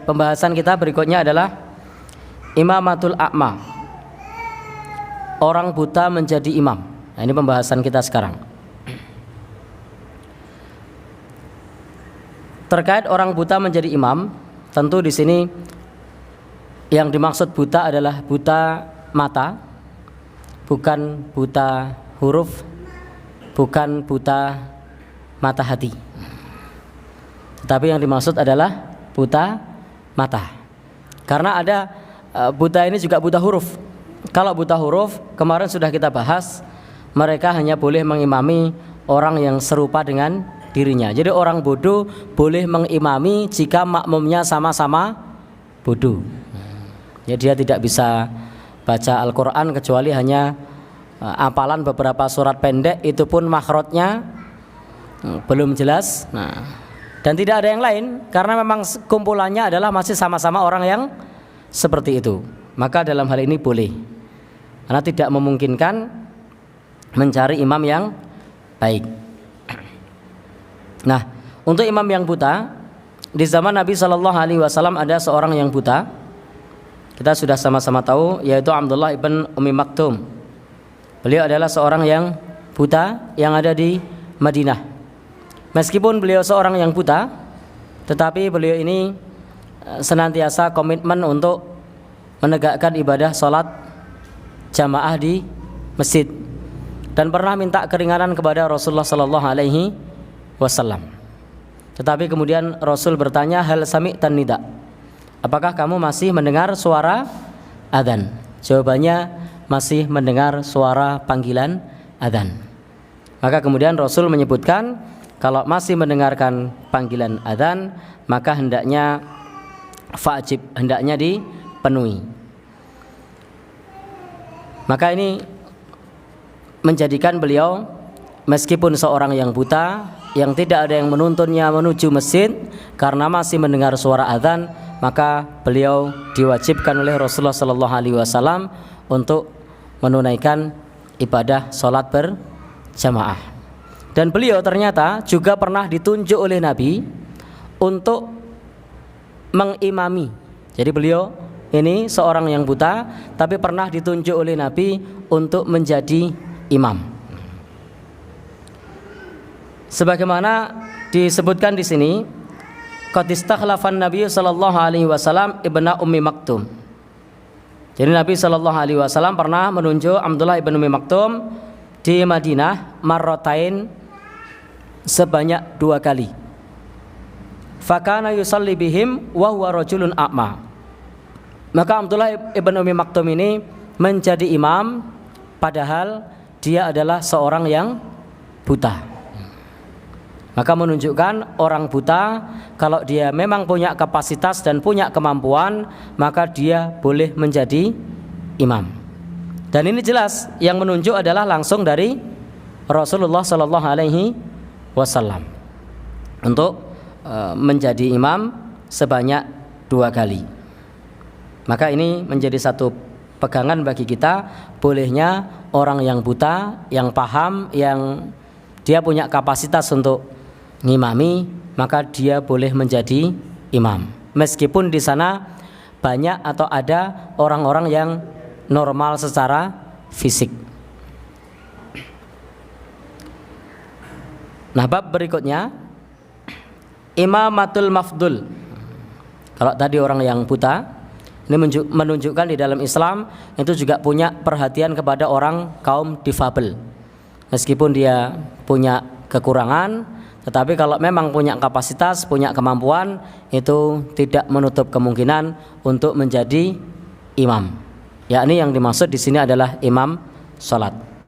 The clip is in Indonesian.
pembahasan kita berikutnya adalah imamatul a'ma. Orang buta menjadi imam. Nah, ini pembahasan kita sekarang. Terkait orang buta menjadi imam, tentu di sini yang dimaksud buta adalah buta mata, bukan buta huruf, bukan buta mata hati. Tetapi yang dimaksud adalah buta mata. Karena ada buta ini juga buta huruf. Kalau buta huruf, kemarin sudah kita bahas, mereka hanya boleh mengimami orang yang serupa dengan dirinya. Jadi orang bodoh boleh mengimami jika makmumnya sama-sama bodoh. Ya, dia tidak bisa baca Al-Quran kecuali hanya hafalan beberapa surat pendek, itu pun makhrajnya belum jelas. Dan tidak ada yang lain, karena memang kumpulannya adalah masih sama-sama orang yang seperti itu. Maka dalam hal ini boleh, karena tidak memungkinkan mencari imam yang baik. Nah, untuk imam yang buta, di zaman Nabi SAW ada seorang yang buta. Kita sudah sama-sama tahu, yaitu Abdullah ibn Ummi Maktum. Beliau adalah seorang yang buta yang ada di Madinah. Meskipun beliau seorang yang buta, tetapi beliau ini senantiasa komitmen untuk menegakkan ibadah sholat jamaah di masjid, dan pernah minta keringanan kepada Rasulullah SAW. Tetapi kemudian Rasul bertanya, hal sami'tan nida, apakah kamu masih mendengar suara adzan? Jawabannya, masih mendengar suara panggilan adzan. Maka kemudian Rasul menyebutkan, kalau masih mendengarkan panggilan adzan, maka hendaknya wajib, hendaknya dipenuhi. Maka ini menjadikan beliau, meskipun seorang yang buta, yang tidak ada yang menuntunnya menuju masjid karena masih mendengar suara adzan, maka beliau diwajibkan oleh Rasulullah SAW untuk menunaikan ibadah sholat berjamaah. Dan beliau ternyata juga pernah ditunjuk oleh Nabi untuk mengimami. Jadi beliau ini seorang yang buta, tapi pernah ditunjuk oleh Nabi untuk menjadi imam. Sebagaimana disebutkan di sini, qad istakhlafan Nabi sallallahu alaihi wasallam ibna Ummi Maktum. Jadi Nabi sallallahu alaihi wasallam pernah menunjuk Abdullah ibn Ummi Maktum di Madinah marratain, sebanyak 2 kali. Fakana yusalli bihim wa huwa rajulun a'ma. Maka Abdullah ibn Ummi Maktum ini menjadi imam padahal dia adalah seorang yang buta. Maka menunjukkan orang buta, kalau dia memang punya kapasitas dan punya kemampuan, maka dia boleh menjadi imam. Dan ini jelas yang menunjuk adalah langsung dari Rasulullah sallallahu alaihi wasallam untuk menjadi imam sebanyak 2 kali. Maka ini menjadi satu pegangan bagi kita, bolehnya orang yang buta, yang paham, yang dia punya kapasitas untuk ngimami, maka dia boleh menjadi imam. Meskipun di sana banyak atau ada orang-orang yang normal secara fisik. Nah, bab berikutnya imamatul mafdul. Kalau tadi orang yang buta, ini menunjukkan di dalam Islam itu juga punya perhatian kepada orang kaum difabel. Meskipun dia punya kekurangan, tetapi kalau memang punya kapasitas, punya kemampuan, itu tidak menutup kemungkinan untuk menjadi imam. Yakni yang dimaksud di sini adalah imam salat.